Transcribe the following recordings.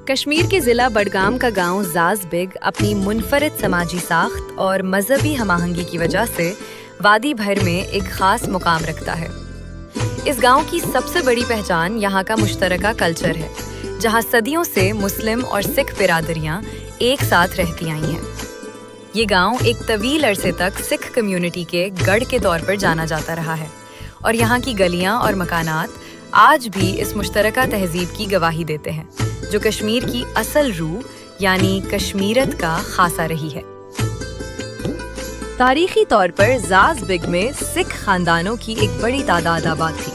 کشمیر کے ضلع بڈگام کا گاؤں زاز بیگ اپنی منفرد سماجی ساخت اور مذہبی ہم آہنگی کی وجہ سے وادی بھر میں ایک خاص مقام رکھتا ہے۔ اس گاؤں کی سب سے بڑی پہچان یہاں کا مشترکہ کلچر ہے، جہاں صدیوں سے مسلم اور سکھ برادریاں ایک ساتھ رہتی آئی ہیں۔ یہ گاؤں ایک طویل عرصے تک سکھ کمیونٹی کے گڑھ کے طور پر جانا جاتا رہا ہے، اور یہاں کی گلیاں اور مکانات آج بھی اس مشترکہ تہذیب کی گواہی دیتے ہیں، جو کشمیر کی اصل روح یعنی کشمیرت کا خاصہ رہی ہے۔ تاریخی طور پر زاز بیگ میں سکھ خاندانوں کی ایک بڑی تعداد آباد تھی،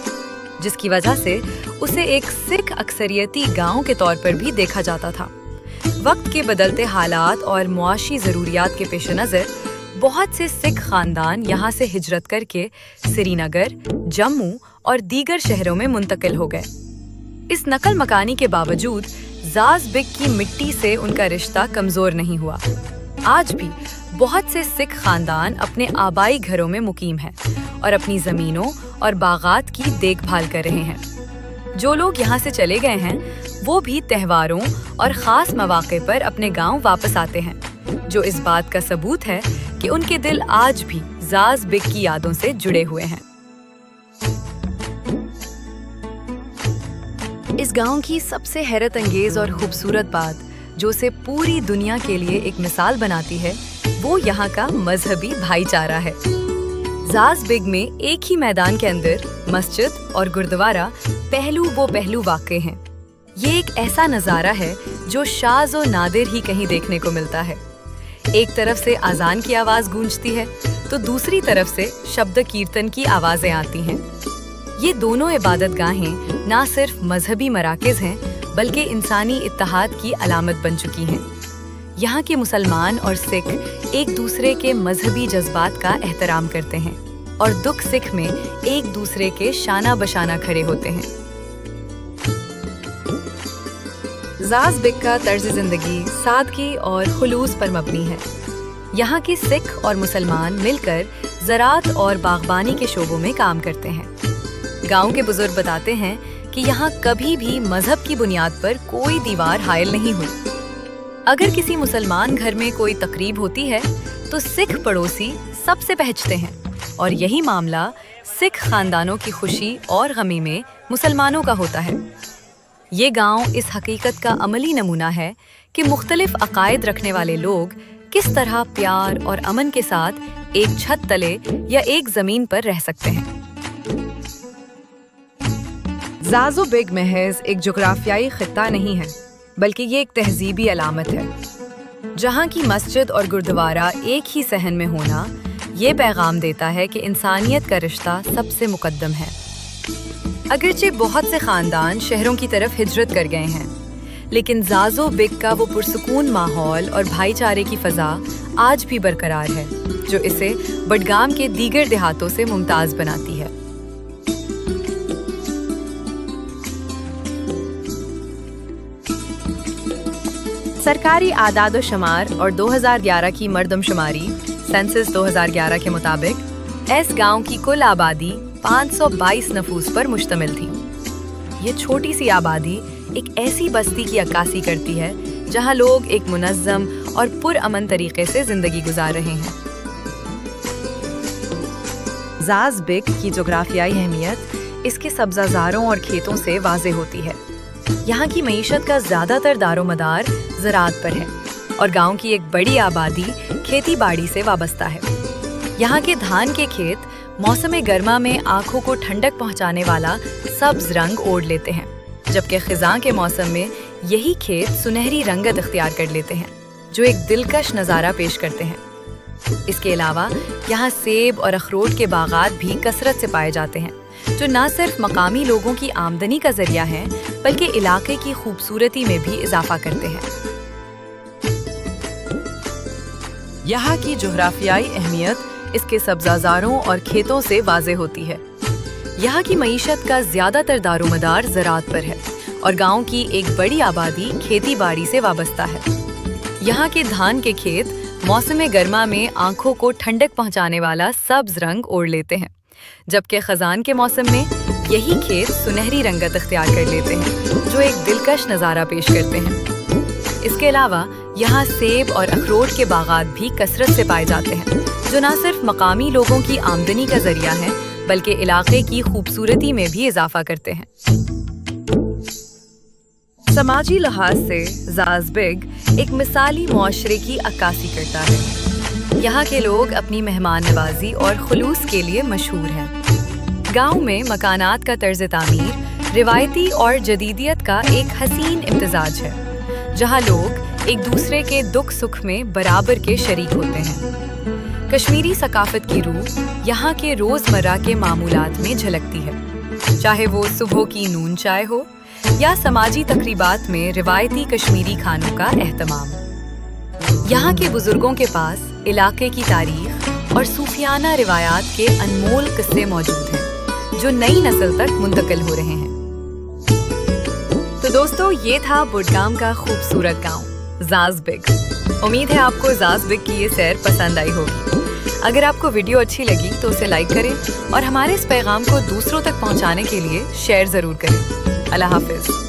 جس کی وجہ سے اسے ایک سکھ اکثریتی گاؤں کے طور پر بھی دیکھا جاتا تھا۔ وقت کے بدلتے حالات اور معاشی ضروریات کے پیش نظر بہت سے سکھ خاندان یہاں سے ہجرت کر کے سری نگر، جموں اور دیگر شہروں میں منتقل ہو گئے۔ اس نقل مکانی کے باوجود زاز بیگ کی مٹی سے ان کا رشتہ کمزور نہیں ہوا۔ آج بھی بہت سے سکھ خاندان اپنے آبائی گھروں میں مقیم ہیں اور اپنی زمینوں اور باغات کی دیکھ بھال کر رہے ہیں۔ جو لوگ یہاں سے چلے گئے ہیں وہ بھی تہواروں اور خاص مواقع پر اپنے گاؤں واپس آتے ہیں، جو اس بات کا ثبوت ہے کہ ان کے دل آج بھی زاز بیگ کی یادوں سے جڑے ہوئے ہیں۔ اس گاؤں کی سب سے حیرت انگیز اور خوبصورت بات جو اسے پوری دنیا کے لیے ایک مثال بناتی ہے، وہ یہاں کا مذہبی بھائی چارہ ہے۔ زاز بیگ میں ایک ہی میدان کے اندر مسجد اور گردوارہ پہلو واقع ہیں۔ یہ ایک ایسا نظارہ ہے جو شاذ و نادر ہی کہیں دیکھنے کو ملتا ہے۔ ایک طرف سے اذان کی آواز گونجتی ہے تو دوسری طرف سے شبد کیرتن کی آوازیں آتی ہیں۔ یہ دونوں عبادت گاہیں نہ صرف مذہبی مراکز ہیں بلکہ انسانی اتحاد کی علامت بن چکی ہیں۔ یہاں کے مسلمان اور سکھ ایک دوسرے کے مذہبی جذبات کا احترام کرتے ہیں اور دکھ سکھ میں ایک دوسرے کے شانہ بشانہ کھڑے ہوتے ہیں۔ زاز بیگ کا طرز زندگی سادگی اور خلوص پر مبنی ہے۔ یہاں کے سکھ اور مسلمان مل کر زراعت اور باغبانی کے شعبوں میں کام کرتے ہیں۔ گاؤں کے بزرگ بتاتے ہیں کہ یہاں کبھی بھی مذہب کی بنیاد پر کوئی دیوار حائل نہیں ہوئی۔ اگر کسی مسلمان گھر میں کوئی تقریب ہوتی ہے تو سکھ پڑوسی سب سے پہنچتے ہیں، اور یہی معاملہ سکھ خاندانوں کی خوشی اور غمی میں مسلمانوں کا ہوتا ہے۔ یہ گاؤں اس حقیقت کا عملی نمونہ ہے کہ مختلف عقائد رکھنے والے لوگ کس طرح پیار اور امن کے ساتھ ایک چھت تلے یا ایک زمین پر رہ سکتے ہیں۔ زاز بیگ محض ایک جغرافیائی خطہ نہیں ہے، بلکہ یہ ایک تہذیبی علامت ہے۔ جہاں کی مسجد اور گردوارہ ایک ہی صحن میں ہونا یہ پیغام دیتا ہے کہ انسانیت کا رشتہ سب سے مقدم ہے۔ اگرچہ بہت سے خاندان شہروں کی طرف ہجرت کر گئے ہیں، لیکن زاز بیگ کا وہ پرسکون ماحول اور بھائی چارے کی فضا آج بھی برقرار ہے، جو اسے بڈگام کے دیگر دیہاتوں سے ممتاز بناتی ہے۔ سرکاری اعداد و شمار اور 2011 کی مردم شماری سینسس 2011 کے مطابق اس گاؤں کی کل آبادی 522 نفوس پر مشتمل تھی۔ یہ چھوٹی سی آبادی ایک ایسی بستی کی عکاسی کرتی ہے جہاں لوگ ایک منظم اور پرامن طریقے سے زندگی گزار رہے ہیں۔ زاز بیگ کی جغرافیائی اہمیت اس کے سبزہ زاروں اور کھیتوں سے واضح ہوتی ہے۔ یہاں کی معیشت کا زیادہ تر دار و مدار زراعت پر ہے، اور گاؤں کی ایک بڑی آبادی کھیتی باڑی سے وابستہ ہے۔ یہاں کے دھان کے کھیت موسم گرما میں آنکھوں کو ٹھنڈک پہنچانے والا سبز رنگ اوڑھ لیتے ہیں، جبکہ خزاں کے موسم میں یہی کھیت سنہری رنگت اختیار کر لیتے ہیں، جو ایک دلکش نظارہ پیش کرتے ہیں۔ اس کے علاوہ یہاں سیب اور اخروٹ کے باغات بھی کثرت سے پائے جاتے ہیں، جو نہ صرف مقامی لوگوں کی آمدنی کا ذریعہ ہیں بلکہ علاقے کی خوبصورتی میں بھی اضافہ کرتے ہیں۔ یہاں کی جغرافیائی اہمیت اس کے سبزہ زاروں اور کھیتوں سے واضح ہوتی ہے۔ یہاں کی معیشت کا زیادہ تر دار و مدار زراعت پر ہے، اور گاؤں کی ایک بڑی آبادی کھیتی باڑی سے وابستہ ہے۔ یہاں کے دھان کے کھیت موسم گرما میں آنکھوں کو ٹھنڈک پہنچانے والا سبز رنگ اوڑھ لیتے ہیں، جبکہ خزان کے موسم میں یہی کھیت سنہری رنگت اختیار کر لیتے ہیں، جو ایک دلکش نظارہ پیش کرتے ہیں۔ اس کے علاوہ یہاں سیب اور اخروٹ کے باغات بھی کثرت سے پائے جاتے ہیں، جو نہ صرف مقامی لوگوں کی آمدنی کا ذریعہ ہیں بلکہ علاقے کی خوبصورتی میں بھی اضافہ کرتے ہیں۔ سماجی لحاظ سے زازبگ ایک مثالی معاشرے کی عکاسی کرتا ہے۔ یہاں کے لوگ اپنی مہمان نوازی اور خلوص کے لیے مشہور ہیں۔ گاؤں میں مکانات کا طرز تعمیر روایتی اور جدیدیت کا ایک حسین امتزاج ہے، جہاں لوگ ایک دوسرے کے دکھ سکھ میں برابر کے شریک ہوتے ہیں۔ کشمیری ثقافت کی روح یہاں کے روزمرہ کے معمولات میں جھلکتی ہے، چاہے وہ صبح کی نون چائے ہو یا سماجی تقریبات میں روایتی کشمیری کھانوں کا اہتمام۔ یہاں کے بزرگوں کے پاس علاقے کی تاریخ اور صوفیانہ روایات کے انمول قصے موجود ہیں، جو نئی نسل تک منتقل ہو رہے ہیں۔ تو دوستو، یہ تھا بڈگام کا خوبصورت گاؤں زازبگ۔ امید ہے آپ کو زازبگ کی یہ سیر پسند آئی ہوگی۔ اگر آپ کو ویڈیو اچھی لگی تو اسے لائک کریں اور ہمارے اس پیغام کو دوسروں تک پہنچانے کے لیے شیئر ضرور کریں۔ اللہ حافظ۔